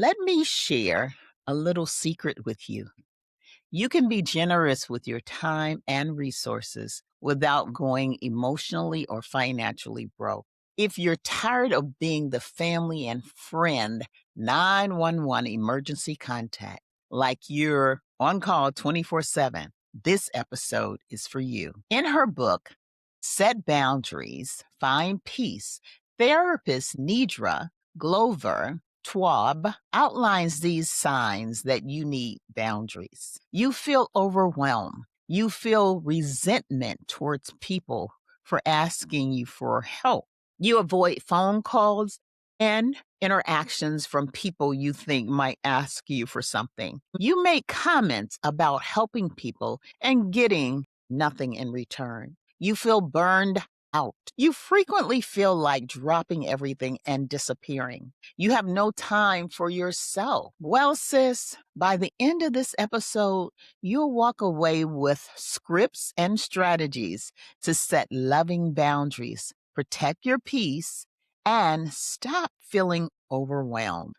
Let me share a little secret with you. You can be generous with your time and resources without going emotionally or financially broke. If you're tired of being the family and friend 911 emergency contact, like you're on call 24/7, this episode is for you. In her book, Set Boundaries, Find Peace, therapist Nidra Glover Twab outlines these signs that you need boundaries. You feel overwhelmed. You feel resentment towards people for asking you for help. You avoid phone calls and interactions from people you think might ask you for something. You make comments about helping people and getting nothing in return. You feel burned out. You frequently feel like dropping everything and disappearing. You have no time for yourself. Well, sis, by the end of this episode, you'll walk away with scripts and strategies to set loving boundaries, protect your peace, and stop feeling overwhelmed.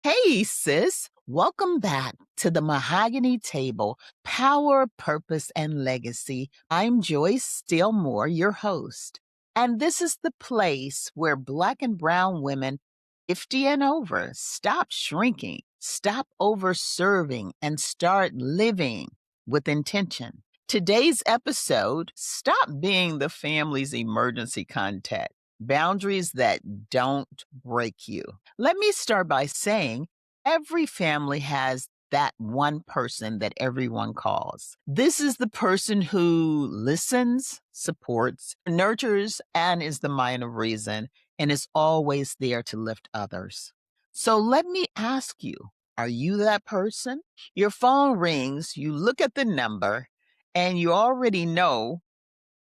Hey, sis. Welcome back to the Mahogany Table Power, Purpose, and Legacy. I'm Joyce Stillmore, your host. And this is the place where Black and Brown women 50 and over stop shrinking, stop over-serving, and start living with intention. Today's episode, Stop Being the Family's Emergency Contact. Boundaries that don't break you. Let me start by saying every family has that one person that everyone calls. This is the person who listens, supports, nurtures, and is the mind of reason, and is always there to lift others. So let me ask you, are you that person? Your phone rings, you look at the number, and you already know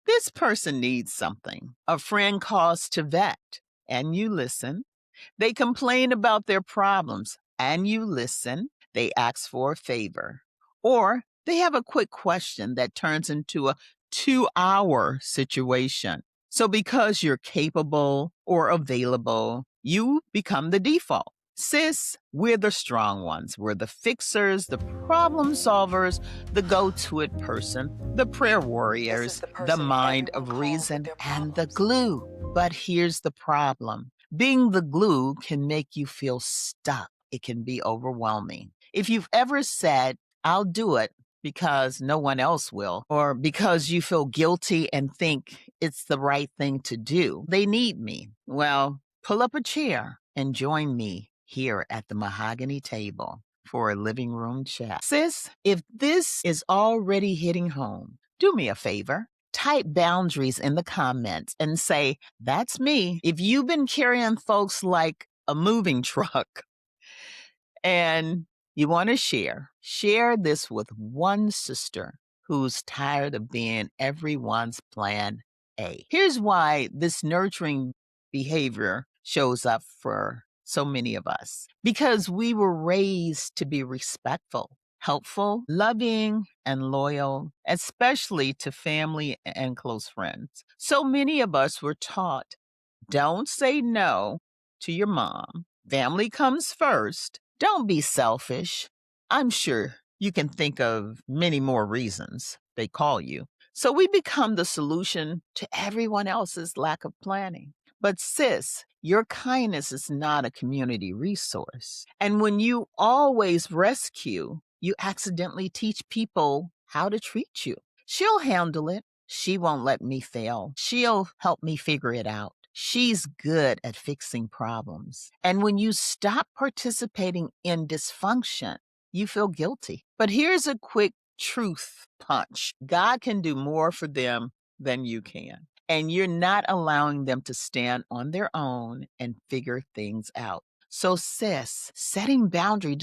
this person needs something. A friend calls to vet, and you listen. They complain about their problems, and you listen. They ask for a favor. Or they have a quick question that turns into a 2-hour situation. So, because you're capable or available, you become the default. Sis, we're the strong ones. We're the fixers, the problem solvers, the go to it person, the prayer warriors, the mind of reason, and the glue. But here's the problem. Being the glue can make you feel stuck. It can be overwhelming. If you've ever said, I'll do it because no one else will, or because you feel guilty and think it's the right thing to do, they need me. Well, pull up a chair and join me here at the Mahogany Table for a living room chat. Sis, if this is already hitting home, do me a favor. Type boundaries in the comments and say, that's me. If you've been carrying folks like a moving truck and you want to share this with one sister who's tired of being everyone's plan A. Here's why this nurturing behavior shows up for so many of us. Because we were raised to be respectful, helpful, loving, and loyal, especially to family and close friends. So many of us were taught, don't say no to your mom. Family comes first. Don't be selfish. I'm sure you can think of many more reasons they call you. So we become the solution to everyone else's lack of planning. But sis, your kindness is not a community resource. And when you always rescue, you accidentally teach people how to treat you. She'll handle it. She won't let me fail. She'll help me figure it out. She's good at fixing problems. And when you stop participating in dysfunction, you feel guilty. But here's a quick truth punch. God can do more for them than you can. And you're not allowing them to stand on their own and figure things out. So sis, setting boundaries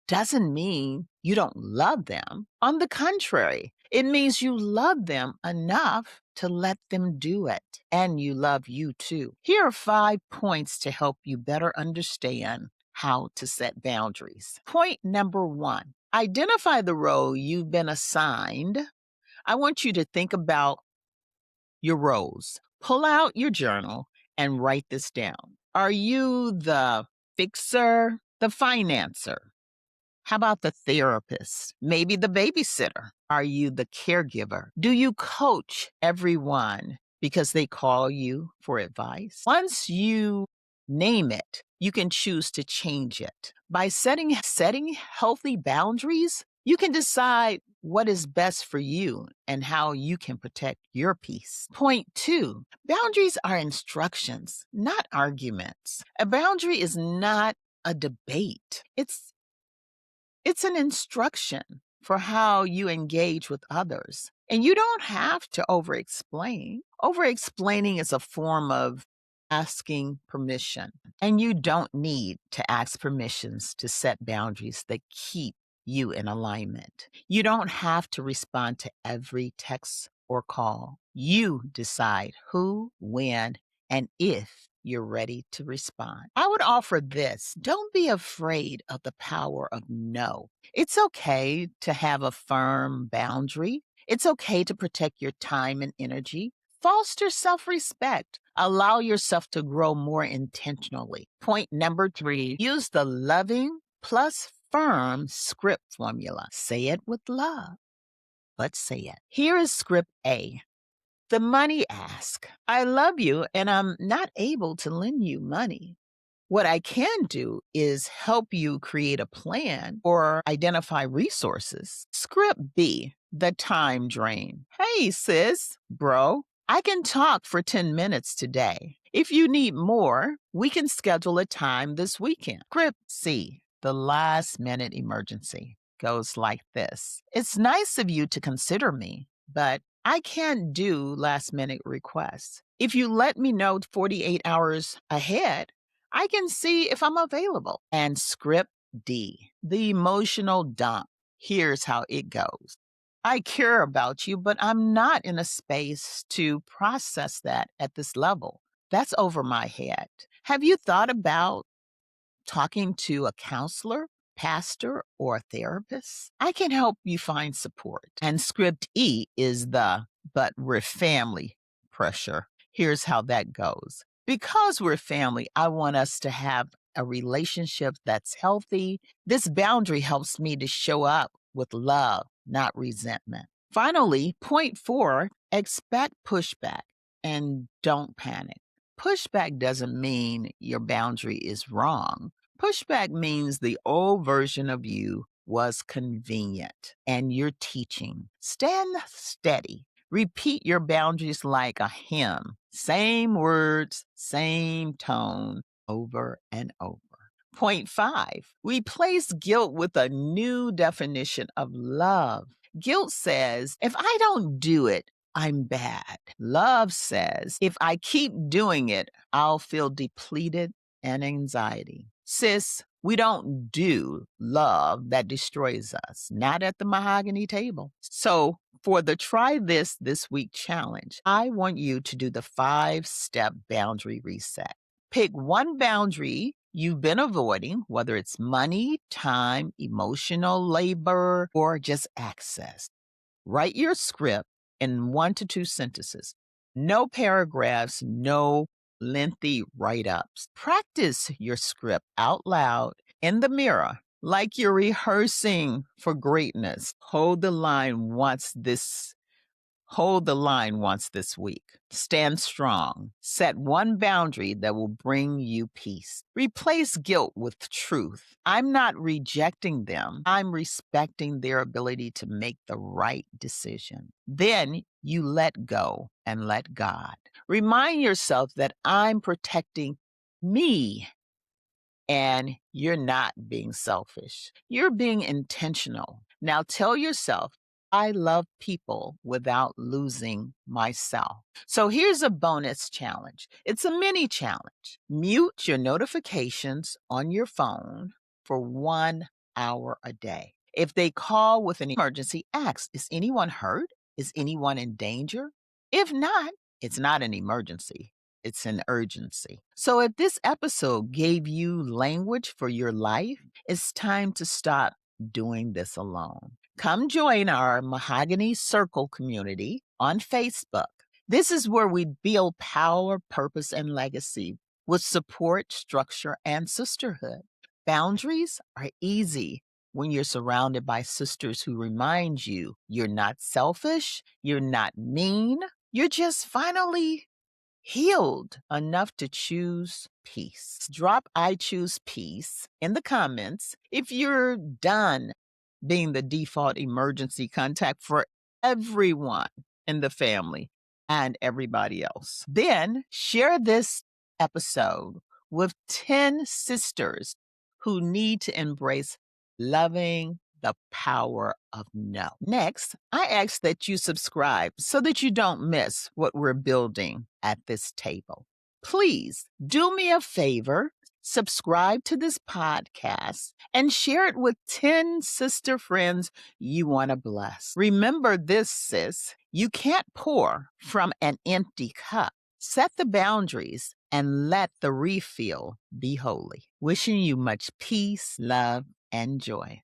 doesn't mean you don't love them. On the contrary, it means you love them enough to let them do it. And you love you too. Here are 5 points to help you better understand how to set boundaries. Point number 1, identify the role you've been assigned. I want you to think about your roles. Pull out your journal and write this down. Are you the fixer, the financer? How about the therapist? Maybe the babysitter? Are you the caregiver? Do you coach everyone because they call you for advice? Once you name it, you can choose to change it. By setting healthy boundaries, you can decide what is best for you and how you can protect your peace. Point 2, boundaries are instructions, not arguments. A boundary is not a debate. It's an instruction for how you engage with others. And you don't have to over-explain. Over-explaining is a form of asking permission. And you don't need to ask permissions to set boundaries that keep you in alignment. You don't have to respond to every text or call. You decide who, when, and if you're ready to respond. I would offer this: don't be afraid of the power of no. It's okay to have a firm boundary. It's okay to protect your time and energy. Foster self respect. Allow yourself to grow more intentionally. Point number 3, use the loving plus firm script formula. Say it with love, but say it. Here is script A. The money ask. I love you and I'm not able to lend you money. What I can do is help you create a plan or identify resources. Script B, the time drain. Hey, sis, bro, I can talk for 10 minutes today. If you need more, we can schedule a time this weekend. Script C, the last minute emergency, goes like this. It's nice of you to consider me, but I can't do last minute requests. If you let me know 48 hours ahead, I can see if I'm available. And script D, the emotional dump. Here's how it goes. I care about you, but I'm not in a space to process that at this level. That's over my head. Have you thought about talking to a counselor, pastor, or a therapist? I can help you find support. And script E is the but we're family pressure. Here's how that goes. Because we're family, I want us to have a relationship that's healthy. This boundary helps me to show up with love, not resentment. Finally, point 4, expect pushback and don't panic. Pushback doesn't mean your boundary is wrong. Pushback means the old version of you was convenient and you're teaching. Stand steady. Repeat your boundaries like a hymn. Same words, same tone, over and over. Point 5, replace guilt with a new definition of love. Guilt says, if I don't do it, I'm bad. Love says, if I keep doing it, I'll feel depleted and anxiety. Sis, we don't do love that destroys us, not at the mahogany table. So, for the Try This Week challenge, I want you to do the 5-step boundary reset. Pick one boundary you've been avoiding, whether it's money, time, emotional labor, or just access. Write your script in 1 to 2 sentences. No paragraphs, no lengthy write ups. Practice your script out loud in the mirror like you're rehearsing for greatness. Hold the line once this week. Stand strong. Set one boundary that will bring you peace. Replace guilt with truth. I'm not rejecting them. I'm respecting their ability to make the right decision. Then you let go and let God. Remind yourself that I'm protecting me and you're not being selfish. You're being intentional. Now tell yourself, I love people without losing myself. So here's a bonus challenge. It's a mini challenge. Mute your notifications on your phone for 1 hour a day. If they call with an emergency, ask, is anyone hurt? Is anyone in danger? If not, it's not an emergency. It's an urgency. So if this episode gave you language for your life, it's time to stop doing this alone. Come join our Mahogany Circle community on Facebook. This is where we build power, purpose, and legacy with support, structure, and sisterhood. Boundaries are easy when you're surrounded by sisters who remind you you're not selfish, you're not mean, you're just finally healed enough to choose peace. Drop I choose peace in the comments if you're done being the default emergency contact for everyone in the family and everybody else. Then share this episode with 10 sisters who need to embrace loving the power of no. Next, I ask that you subscribe so that you don't miss what we're building at this table. Please do me a favor, subscribe to this podcast and share it with 10 sister friends you want to bless. Remember this, sis, you can't pour from an empty cup. Set the boundaries and let the refill be holy. Wishing you much peace, love, and joy.